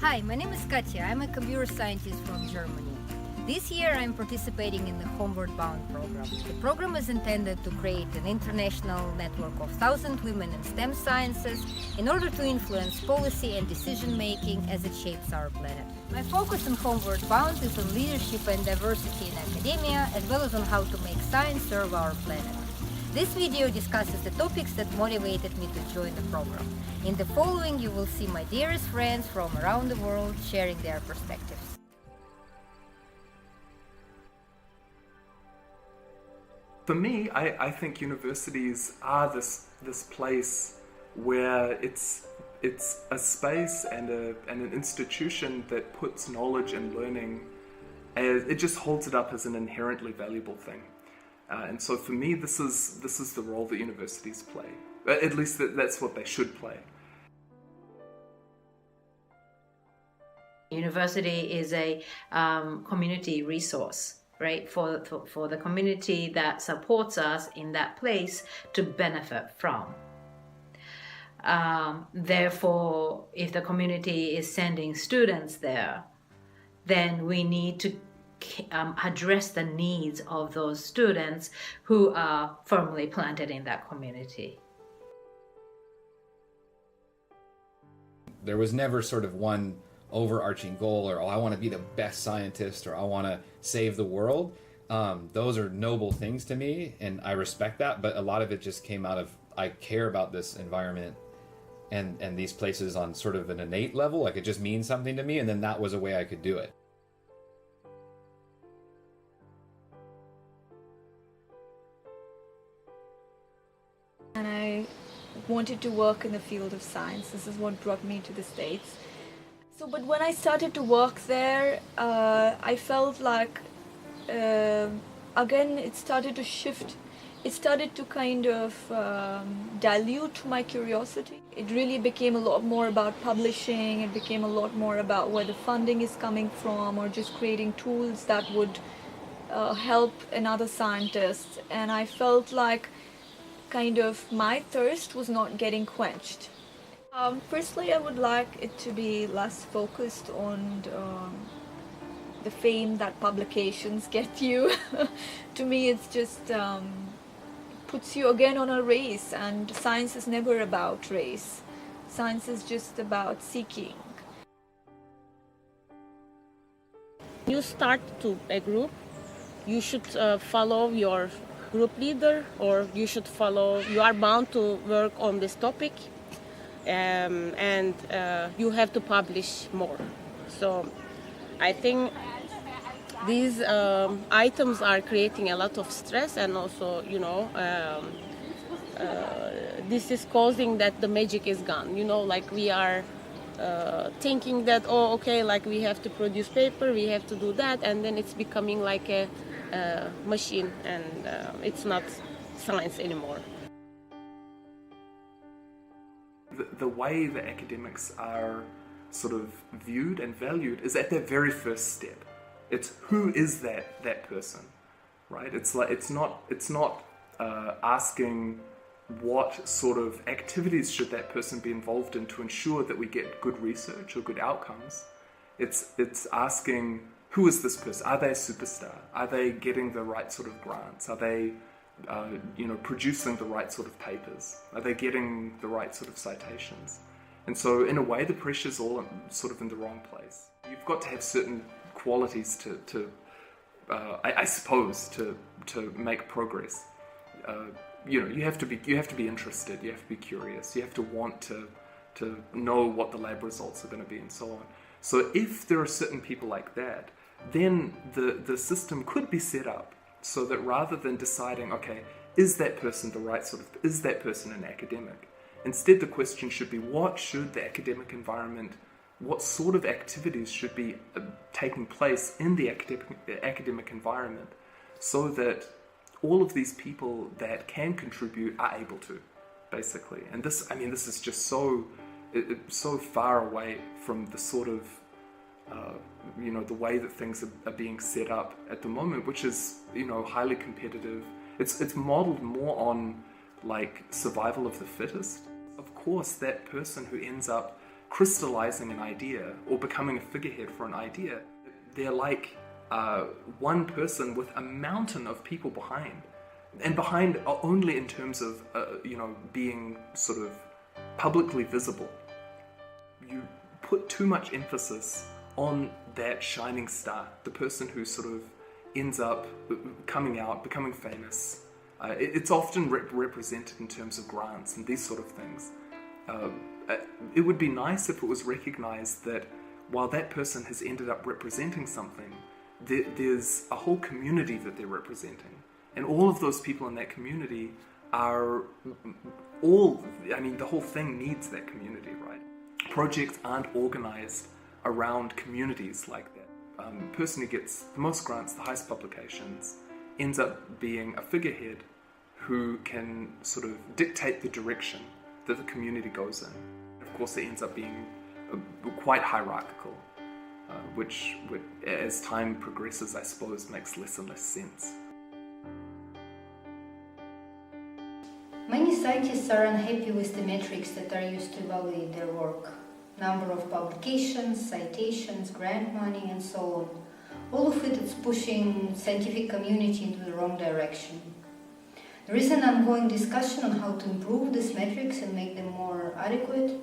Hi, my name is Katja. I'm a computer scientist from Germany. This year I'm participating in the Homeward program. The program is intended to create an international network of 1,000 women in STEM sciences in order to influence policy and decision making as it shapes our planet. My focus in Homeward Bound is on leadership and diversity in academia, as well as on how to make science serve our planet. This video discusses the topics that motivated me to join the program. In the following, you will see my dearest friends from around the world sharing their perspectives. For me, I think universities are this place where it's a space and an institution that puts knowledge and learning, it just holds it up as an inherently valuable thing. And so for me, this is the role that universities play. At least that's what they should play. University is a community resource, right, for the community that supports us in that place to benefit from. Therefore, if the community is sending students there, then we need to address the needs of those students who are firmly planted in that community. There was never sort of one overarching goal or, I want to be the best scientist or I want to save the world. Those are noble things to me and I respect that, but a lot of it just came out of, I care about this environment and these places on sort of an innate level, like it just means something to me, and then that was a way I could do it. And I wanted to work in the field of science. This is what brought me to the States. But when I started to work there, I felt like, again, it started to shift. It started to kind of dilute my curiosity. It really became a lot more about publishing. It became a lot more about where the funding is coming from, or just creating tools that would help another scientist. And I felt like kind of my thirst was not getting quenched. Firstly, I would like it to be less focused on the fame that publications get you. To me, it's just puts you again on a race, and science is never about race. Science is just about seeking. You start to a group, you should follow your group leader, or you are bound to work on this topic, and you have to publish more. So I think these items are creating a lot of stress, and also, this is causing that the magic is gone. Like we are thinking that, like we have to produce paper, we have to do that, and then it's becoming like a machine, and it's not science anymore. The way that academics are sort of viewed and valued is at their very first step. It's who is that person, right? It's not asking what sort of activities should that person be involved in to ensure that we get good research or good outcomes. It's asking, who is this person? Are they a superstar? Are they getting the right sort of grants? Are they producing the right sort of papers? Are they getting the right sort of citations? And so in a way, the pressure's all sort of in the wrong place. You've got to have certain qualities I suppose, to make progress. You have to be interested. You have to be curious. You have to want to know what the lab results are going to be, and so on. So if there are certain people like that, then the system could be set up so that rather than deciding, okay, is that person is that person an academic? Instead, the question should be, what should the academic environment, what sort of activities should be taking place in the academic environment, so that all of these people that can contribute are able to, basically. And this is just so far away from the sort of the way that things are being set up at the moment, which is highly competitive. It's modeled more on like survival of the fittest. Of course, that person who ends up crystallizing an idea or becoming a figurehead for an idea. They're like one person with a mountain of people behind, and behind only in terms of being sort of publicly visible. You put too much emphasis on that shining star, the person who sort of ends up coming out, becoming famous. It's often represented in terms of grants and these sort of things. It would be nice if it was recognized that while that person has ended up representing something, there's a whole community that they're representing. And all of those people in that community are the whole thing needs that community, right? Projects aren't organized around communities like that. Person who gets the most grants, the highest publications, ends up being a figurehead who can sort of dictate the direction that the community goes in. Of course, it ends up being quite hierarchical, which as time progresses, I suppose, makes less and less sense. Many scientists are unhappy with the metrics that are used to evaluate their work. Number of publications, citations, grant money, and so on. All of it is pushing scientific community into the wrong direction. There is an ongoing discussion on how to improve these metrics and make them more adequate.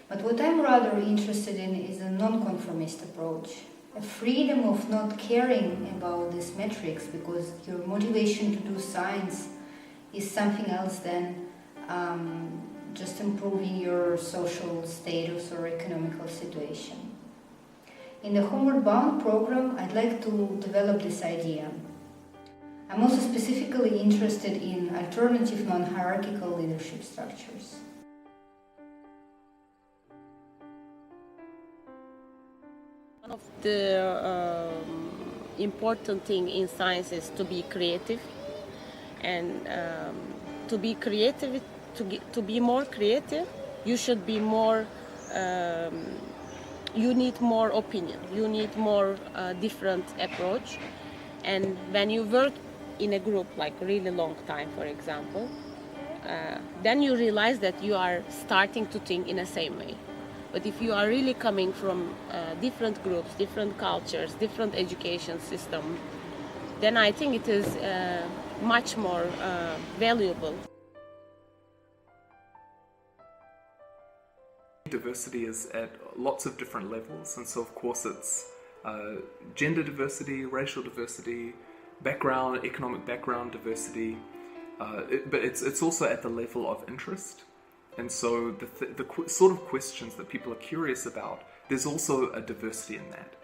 But what I'm rather interested in is a non-conformist approach. A freedom of not caring about these metrics because your motivation to do science is something else than just improving your social status or economical situation. In the Homeward Bound program, I'd like to develop this idea. I'm also specifically interested in alternative non-hierarchical leadership structures. One of the important thing in science is to be creative, and to be creative, to be more creative, you should be more. You need more opinion. You need more different approach, and when you work in a group like really long time, for example, then you realize that you are starting to think in the same way. But if you are really coming from different groups, different cultures, different education system, then I think it is much more valuable. Diversity is at lots of different levels, and so of course it's gender diversity, racial diversity, background, economic background diversity, but it's also at the level of interest. And so the sort of questions that people are curious about, there's also a diversity in that.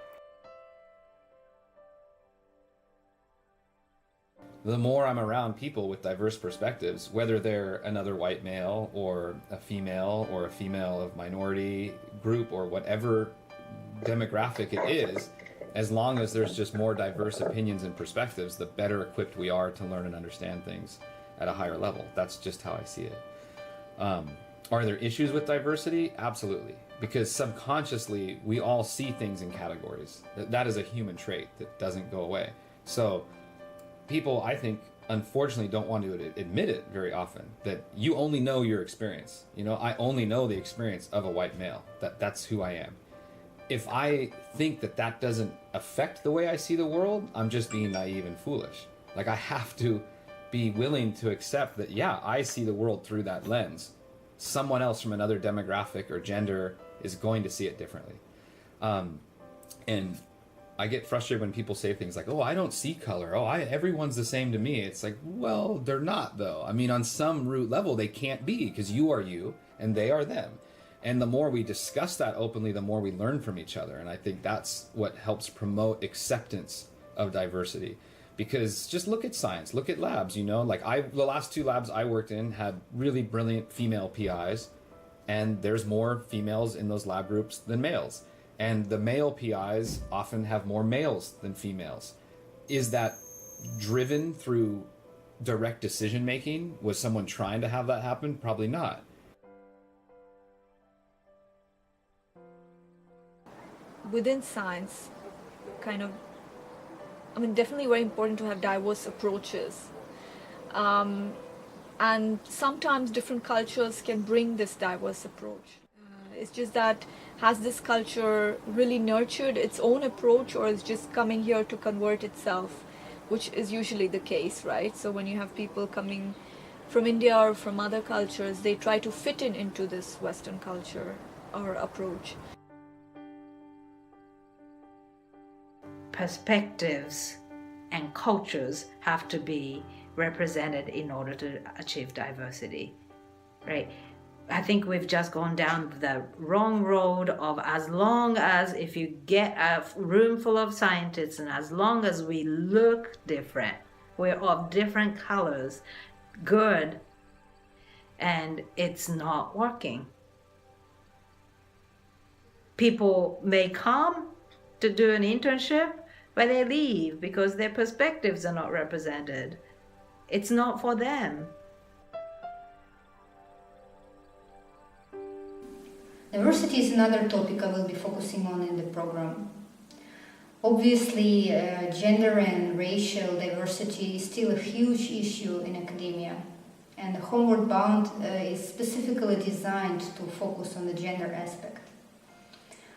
The more I'm around people with diverse perspectives, whether they're another white male or a female of minority group or whatever demographic it is, as long as there's just more diverse opinions and perspectives, the better equipped we are to learn and understand things at a higher level. That's just how I see it. Are there issues with diversity? Absolutely. Because subconsciously, we all see things in categories. That is a human trait that doesn't go away. So people, I think, unfortunately don't want to admit it very often, that you only know your experience. I only know the experience of a white male. That's who I am. If I think that doesn't affect the way I see the world, I'm just being naive and foolish. Like, I have to be willing to accept that, yeah, I see the world through that lens. Someone else from another demographic or gender is going to see it differently. And I get frustrated when people say things like, oh, I don't see color. Oh, everyone's the same to me. It's like, well, they're not, though. I mean, on some root level, they can't be, because you are you and they are them. And the more we discuss that openly, the more we learn from each other. And I think that's what helps promote acceptance of diversity. Because just look at science, look at labs, like the last 2 labs I worked in had really brilliant female PIs, and there's more females in those lab groups than males. And the male PIs often have more males than females. Is that driven through direct decision making? Was someone trying to have that happen? Probably not. Within science, definitely very important to have diverse approaches. And sometimes different cultures can bring this diverse approach. It's just that has this culture really nurtured its own approach, or is just coming here to convert itself, which is usually the case, right? So when you have people coming from India or from other cultures, they try to fit into this Western culture or approach. Perspectives and cultures have to be represented in order to achieve diversity, right? I think we've just gone down the wrong road of, as long as if you get a room full of scientists and as long as we look different, we're of different colors, good, and it's not working. People may come to do an internship, but they leave because their perspectives are not represented. It's not for them. Diversity is another topic I will be focusing on in the program. Obviously, gender and racial diversity is still a huge issue in academia, and Homeward Bound is specifically designed to focus on the gender aspect.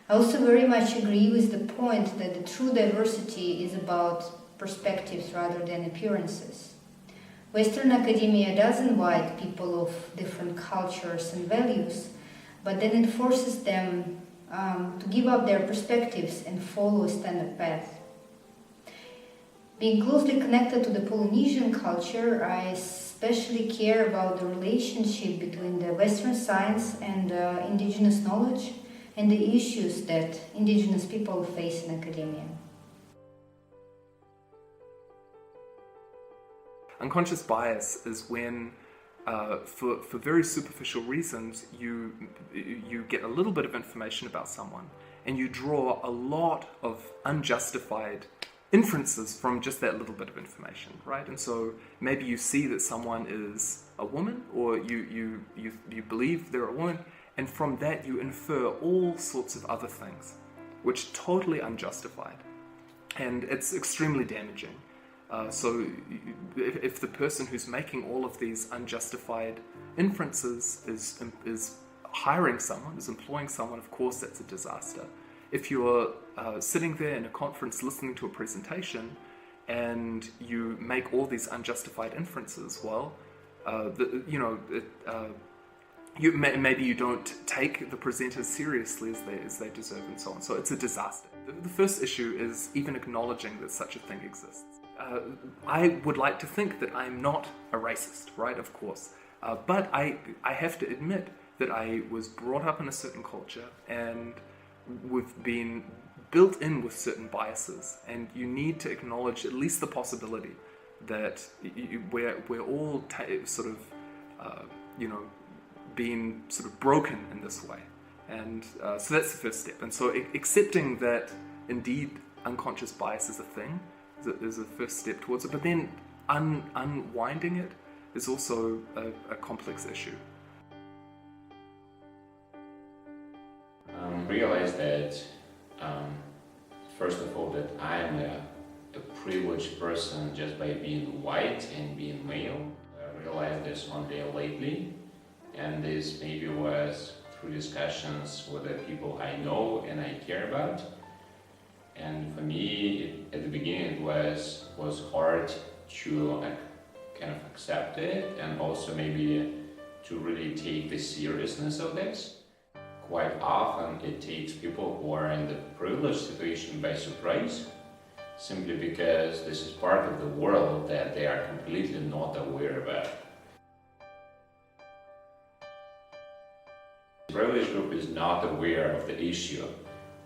I also very much agree with the point that the true diversity is about perspectives rather than appearances. Western academia does invite people of different cultures and values, but then it forces them to give up their perspectives and follow a standard path. Being closely connected to the Polynesian culture, I especially care about the relationship between the Western science and indigenous knowledge and the issues that indigenous people face in academia. Unconscious bias is when, for very superficial reasons, you get a little bit of information about someone and you draw a lot of unjustified inferences from just that little bit of information, right? And so maybe you see that someone is a woman, or you believe they're a woman, and from that you infer all sorts of other things, which totally unjustified. And it's extremely damaging. So if the person who's making all of these unjustified inferences is hiring someone, is employing someone, of course that's a disaster. If you're sitting there in a conference listening to a presentation and you make all these unjustified inferences, well, maybe you don't take the presenters seriously as they deserve, and so on. So it's a disaster. The first issue is even acknowledging that such a thing exists. I would like to think that I'm not a racist, right? Of course. But I have to admit that I was brought up in a certain culture and we've been built in with certain biases, and you need to acknowledge at least the possibility that we're all being sort of broken in this way. And so that's the first step. And so accepting that indeed unconscious bias is a thing is a first step towards it, but then unwinding it is also a complex issue. Realize that first of all that I am a privileged person just by being white and being male. I realized this one day lately, and this maybe was through discussions with the people I know and I care about. And for me, at the beginning, it was hard to kind of accept it, and also maybe to really take the seriousness of this. Quite often, it takes people who are in the privileged situation by surprise, simply because this is part of the world that they are completely not aware about. The privileged group is not aware of the issue.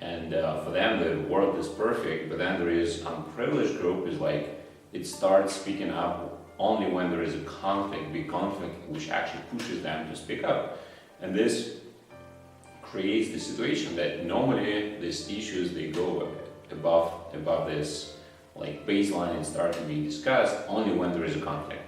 And for them, the world is perfect, but then there is unprivileged group is like, it starts speaking up only when there is a conflict, big conflict, which actually pushes them to speak up. And this creates the situation that normally these issues, they go above this like baseline and start to be discussed only when there is a conflict.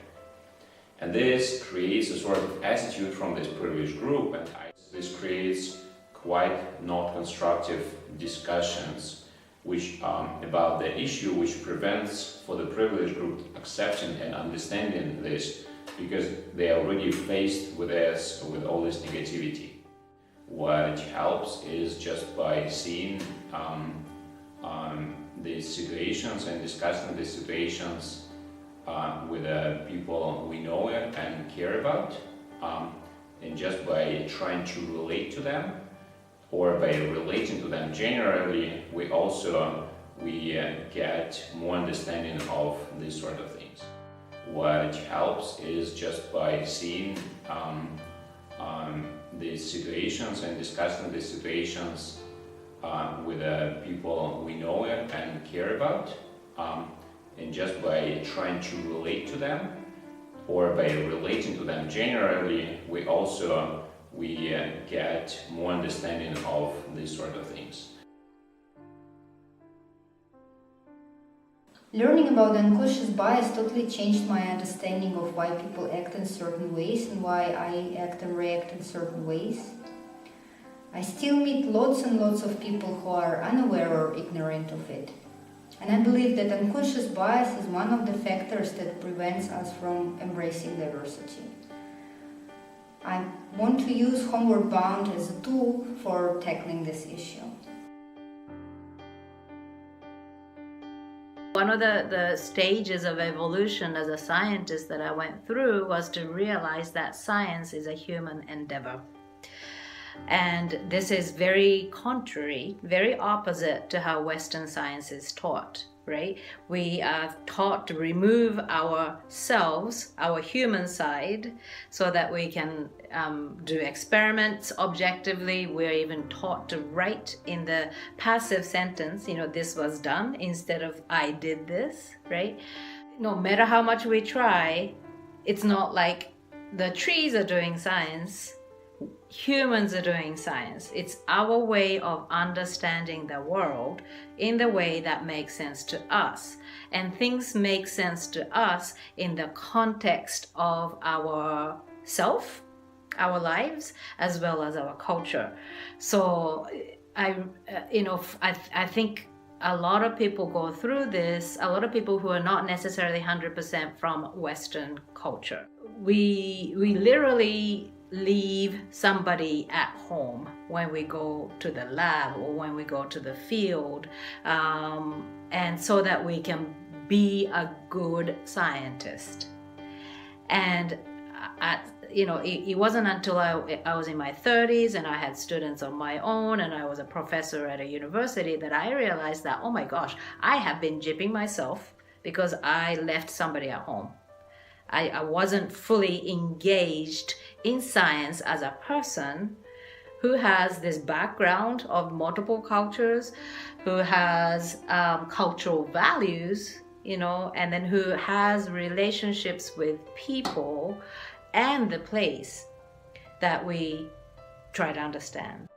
And this creates a sort of attitude from this privileged group, and this creates quite not constructive discussions which about the issue, which prevents for the privileged group accepting and understanding this, because they are already faced with all this negativity. What helps is just by seeing these situations and discussing these situations with the people we know and care about, and just by trying to relate to them, or by relating to them generally, we get more understanding of these sort of things. What helps is just by seeing these situations and discussing these situations with the people we know and care about, and just by trying to relate to them, or by relating to them generally, we get more understanding of these sort of things. Learning about unconscious bias totally changed my understanding of why people act in certain ways and why I act and react in certain ways. I still meet lots and lots of people who are unaware or ignorant of it. And I believe that unconscious bias is one of the factors that prevents us from embracing diversity. I want to use Homeward Bound as a tool for tackling this issue. One of the stages of evolution as a scientist that I went through was to realize that science is a human endeavor. And this is very contrary, very opposite to how Western science is taught, right? We are taught to remove ourselves, our human side, so that we can do experiments objectively. We're even taught to write in the passive sentence, this was done, instead of I did this, right? No matter how much we try, it's not like the trees are doing science. Humans are doing science. It's our way of understanding the world in the way that makes sense to us. And things make sense to us in the context of our self, our lives, as well as our culture. So I think a lot of people go through this, a lot of people who are not necessarily 100% from Western culture. We literally leave somebody at home when we go to the lab or when we go to the field, and so that we can be a good scientist. And it wasn't until I was in my 30s and I had students of my own and I was a professor at a university that I realized that, oh my gosh, I have been gypping myself because I left somebody at home. I wasn't fully engaged in science as a person who has this background of multiple cultures, who has cultural values, and then who has relationships with people and the place that we try to understand.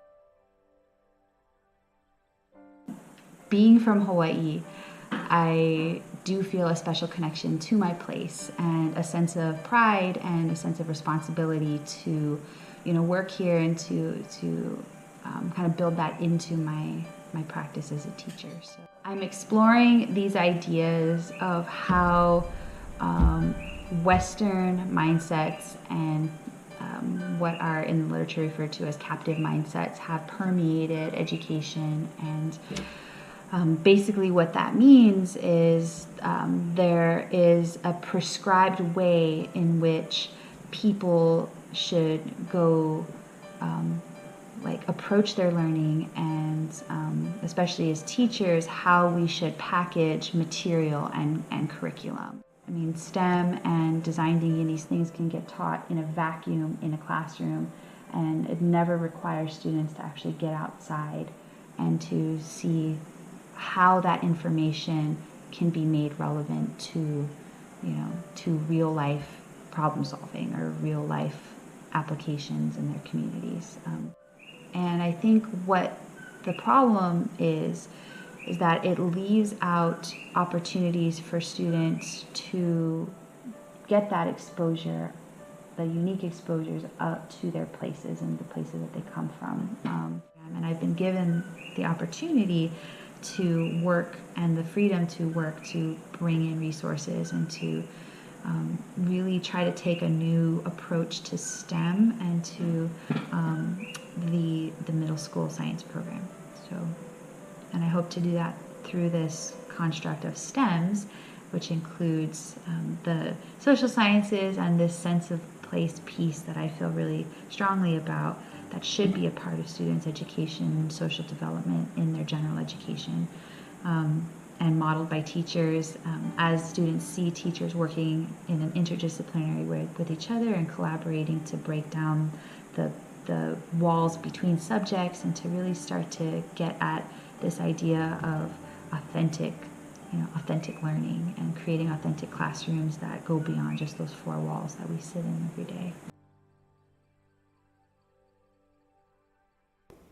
Being from Hawaii, I do feel a special connection to my place and a sense of pride and a sense of responsibility to, work here and to kind of build that into my practice as a teacher. So I'm exploring these ideas of how Western mindsets and what are in the literature referred to as captive mindsets have permeated education. And basically what that means is there is a prescribed way in which people should go approach their learning, and especially as teachers, how we should package material and curriculum. I mean, STEM and design thinking, these things can get taught in a vacuum in a classroom, and it never requires students to actually get outside and to see how that information can be made relevant to real life problem solving or real life applications in their communities. And I think what the problem is that it leaves out opportunities for students to get that exposure, the unique exposures up to their places and the places that they come from. And I've been given the opportunity to work and the freedom to work to bring in resources and to really try to take a new approach to STEM and to the middle school science program. So, and I hope to do that through this construct of STEMs, which includes the social sciences and this sense of place piece that I feel really strongly about, that should be a part of students' education, social development in their general education, and modeled by teachers as students see teachers working in an interdisciplinary way with each other and collaborating to break down the walls between subjects and to really start to get at this idea of authentic learning and creating authentic classrooms that go beyond just those four walls that we sit in every day.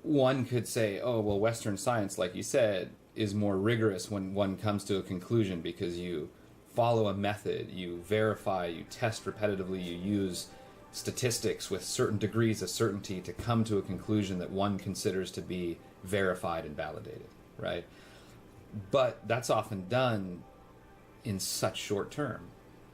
One could say, oh, well, Western science, like you said, is more rigorous when one comes to a conclusion because you follow a method, you verify, you test repetitively, you use statistics with certain degrees of certainty to come to a conclusion that one considers to be verified and validated, right? But that's often done in such short term.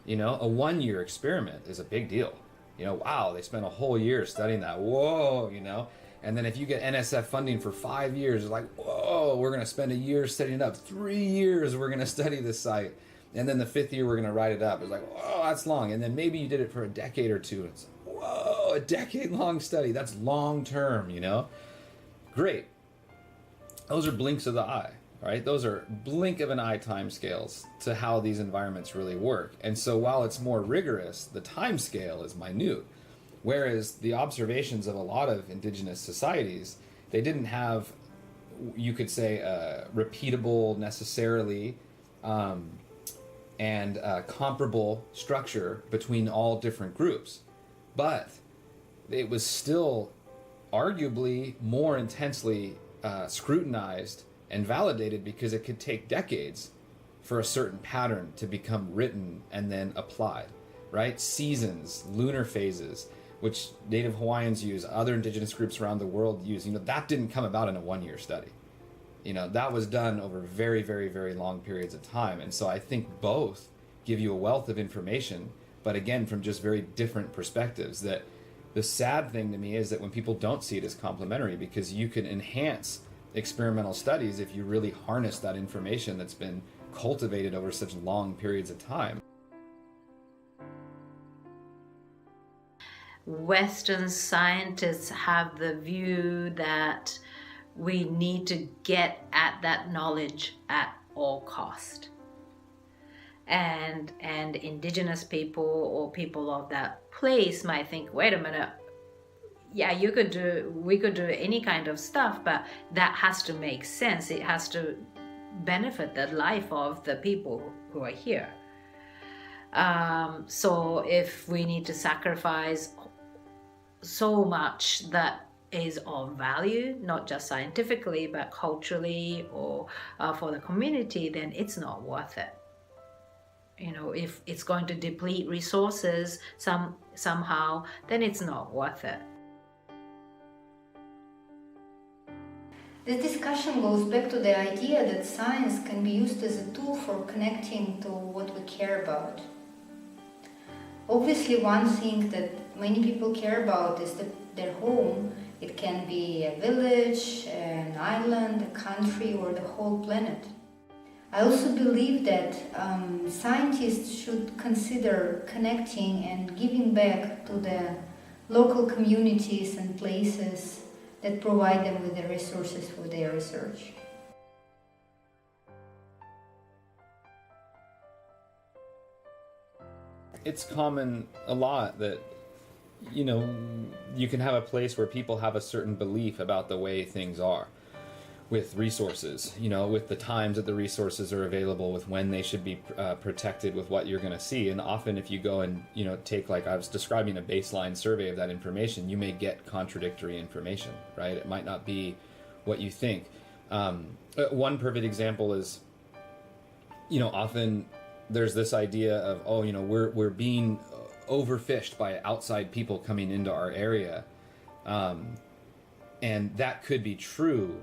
You know, a 1-year experiment is a big deal. You know, wow, they spent a whole year studying that. Whoa, you know. And then if you get NSF funding for 5 years, it's like, whoa, we're going to spend a year studying it up. 3 years we're going to study this site. And then the 5th year we're going to write it up. It's like, whoa, that's long. And then maybe you did it for a decade or two. It's like, whoa, a decade-long study. That's long term, you know. Great. Those are blinks of the eye. Right? Those are blink of an eye timescales to how these environments really work. And so while it's more rigorous, the time scale is minute. Whereas the observations of a lot of indigenous societies, they didn't have, you could say, repeatable necessarily and comparable structure between all different groups. But it was still arguably more intensely scrutinized and validated because it could take decades for a certain pattern to become written and then applied, right? Seasons, lunar phases, which Native Hawaiians use, other indigenous groups around the world use, you know, that didn't come about in a 1-year study. You know, that was done over very, very, very long periods of time. And so I think both give you a wealth of information, but again, from just very different perspectives. That the sad thing to me is that when people don't see it as complementary, because you can enhance experimental studies if you really harness that information that's been cultivated over such long periods of time. Western scientists have the view that we need to get at that knowledge at all cost. And indigenous people or people of that place might think, wait a minute, yeah, we could do any kind of stuff, but that has to make sense. It has to benefit the life of the people who are here. So if we need to sacrifice so much that is of value, not just scientifically, but culturally or for the community, then it's not worth it. You know, if it's going to deplete resources somehow, then it's not worth it. This discussion goes back to the idea that science can be used as a tool for connecting to what we care about. Obviously, one thing that many people care about is their home. It can be a village, an island, a country, or the whole planet. I also believe that scientists should consider connecting and giving back to the local communities and places that provide them with the resources for their research. It's common a lot that, you know, you can have a place where people have a certain belief about the way things are with resources, you know, with the times that the resources are available, with when they should be protected, with what you're going to see. And often if you go and, you know, take, like I was describing, a baseline survey of that information, you may get contradictory information, right? It might not be what you think. One perfect example is, you know, often there's this idea of, oh, you know, we're being overfished by outside people coming into our area. And that could be true,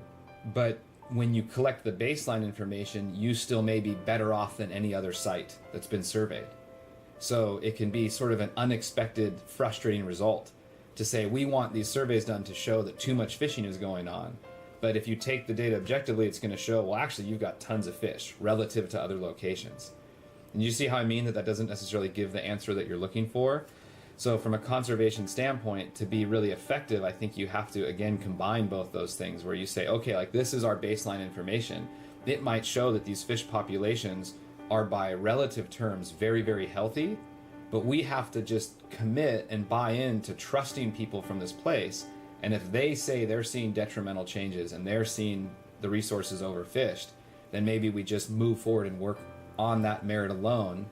but when you collect the baseline information, you still may be better off than any other site that's been surveyed. So it can be sort of an unexpected, frustrating result to say, we want these surveys done to show that too much fishing is going on. But if you take the data objectively, it's going to show, well, actually, you've got tons of fish relative to other locations. And you see how I mean that doesn't necessarily give the answer that you're looking for? So from a conservation standpoint, to be really effective, I think you have to, again, combine both those things where you say, okay, like this is our baseline information. It might show that these fish populations are by relative terms very, very healthy, but we have to just commit and buy in to trusting people from this place. And if they say they're seeing detrimental changes and they're seeing the resources overfished, then maybe we just move forward and work on that merit alone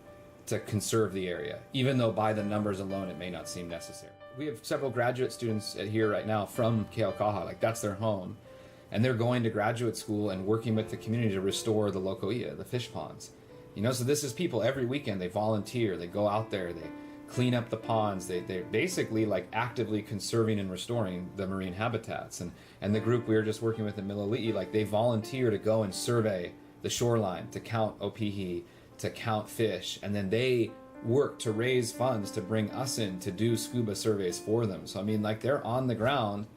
to conserve the area, even though by the numbers alone it may not seem necessary. We have several graduate students here right now from Keaukaha, like that's their home, and they're going to graduate school and working with the community to restore the lokoia, the fish ponds. You know, so this is people every weekend, they volunteer, they go out there, they clean up the ponds, they're basically like actively conserving and restoring the marine habitats. And the group we were just working with in Miloli'i, like they volunteer to go and survey the shoreline, to count opihi, to count fish, and then they work to raise funds to bring us in to do scuba surveys for them. So I mean, like they're on the ground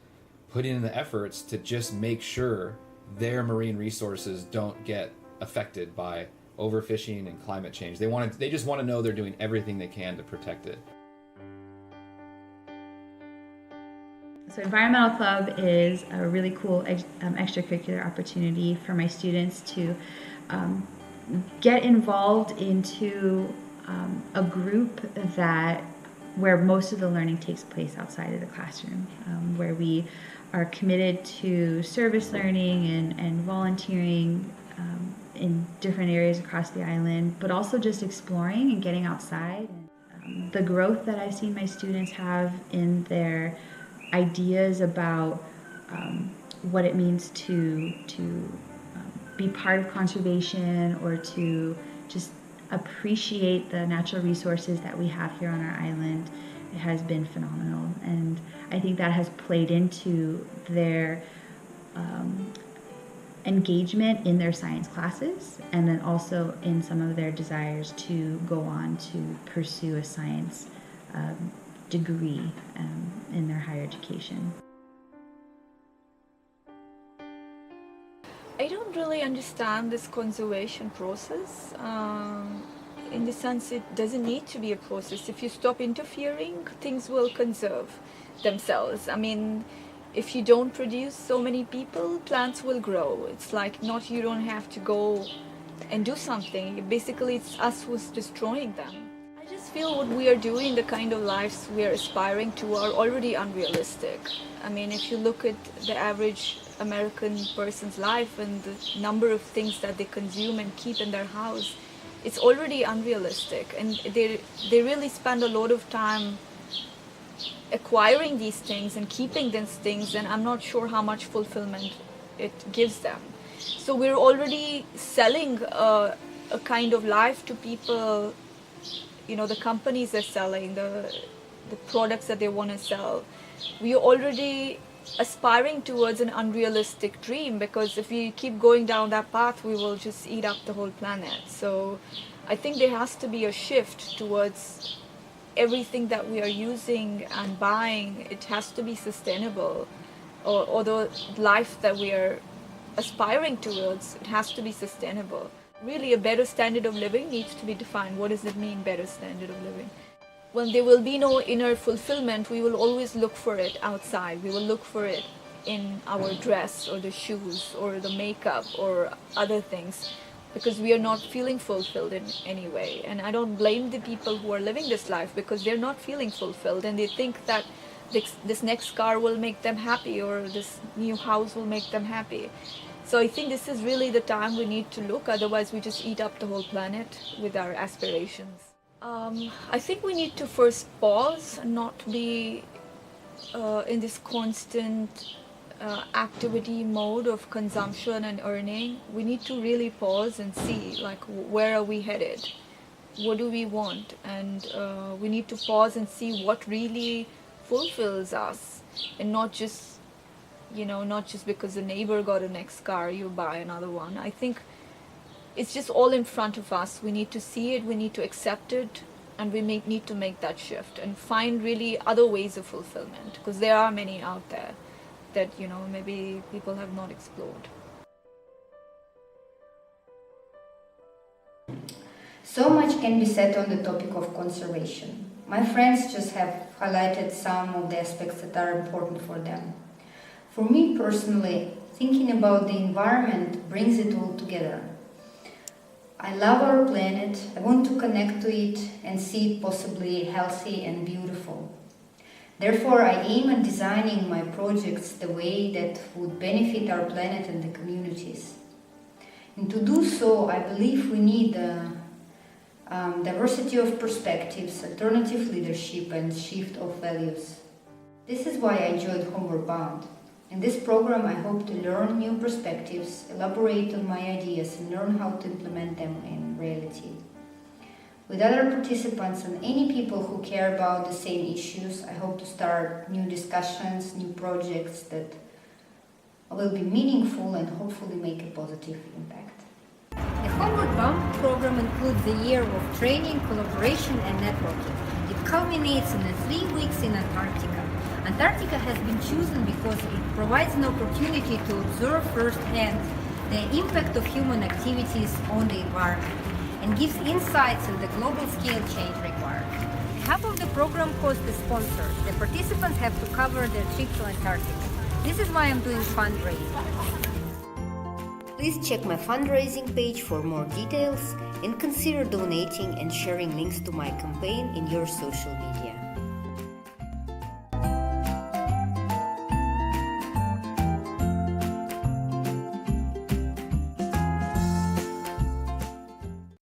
putting in the efforts to just make sure their marine resources don't get affected by overfishing and climate change. They just want to know they're doing everything they can to protect it. So Environmental Club is a really cool extracurricular opportunity for my students to get involved into a group where most of the learning takes place outside of the classroom, where we are committed to service learning and volunteering in different areas across the island, but also just exploring and getting outside. The growth that I've seen my students have in their ideas about what it means to be part of conservation or to just appreciate the natural resources that we have here on our island, it has been phenomenal. And I think that has played into their engagement in their science classes, and then also in some of their desires to go on to pursue a science degree in their higher education. I don't really understand this conservation process. In the sense, it doesn't need to be a process. If you stop interfering, things will conserve themselves. I mean, if you don't produce so many people, plants will grow. It's like you don't have to go and do something. Basically, it's us who's destroying them. I just feel what we are doing, the kind of lives we are aspiring to, are already unrealistic. I mean, if you look at the average American person's life and the number of things that they consume and keep in their house, it's already unrealistic. And they really spend a lot of time acquiring these things and keeping these things, and I'm not sure how much fulfillment it gives them. So we're already selling a kind of life to people. You know, the companies are selling the products that they want to sell. We are already aspiring towards an unrealistic dream, because if we keep going down that path, we will just eat up the whole planet. So I think there has to be a shift towards everything that we are using and buying. It has to be sustainable, or the life that we are aspiring towards, it has to be sustainable. Really, a better standard of living needs to be defined. What does it mean, better standard of living? When there will be no inner fulfillment, we will always look for it outside. We will look for it in our dress or the shoes or the makeup or other things, because we are not feeling fulfilled in any way. And I don't blame the people who are living this life, because they're not feeling fulfilled and they think that this next car will make them happy or this new house will make them happy. So I think this is really the time we need to look, otherwise we just eat up the whole planet with our aspirations. I think we need to first pause and not be in this constant activity mode of consumption and earning. We need to really pause and see, like, where are we headed? What do we want? And we need to pause and see what really fulfills us, and not just because the neighbor got a next car, you buy another one. I think it's just all in front of us. We need to see it, we need to accept it, and we need to make that shift and find really other ways of fulfillment, because there are many out there that, you know, maybe people have not explored. So much can be said on the topic of conservation. My friends just have highlighted some of the aspects that are important for them. For me personally, thinking about the environment brings it all together. I love our planet, I want to connect to it and see it possibly healthy and beautiful. Therefore, I aim at designing my projects the way that would benefit our planet and the communities. And to do so, I believe we need diversity of perspectives, alternative leadership, and shift of values. This is why I joined Homeward Bound. In this program, I hope to learn new perspectives, elaborate on my ideas, and learn how to implement them in reality. With other participants and any people who care about the same issues, I hope to start new discussions, new projects that will be meaningful and hopefully make a positive impact. The Homeward Bound program includes a year of training, collaboration, and networking. It culminates in 3 weeks in Antarctica. Antarctica has been chosen because it provides an opportunity to observe firsthand the impact of human activities on the environment and gives insights on the global scale change required. Half of the program cost is sponsored. The participants have to cover their trip to Antarctica. This is why I'm doing fundraising. Please check my fundraising page for more details and consider donating and sharing links to my campaign in your social media.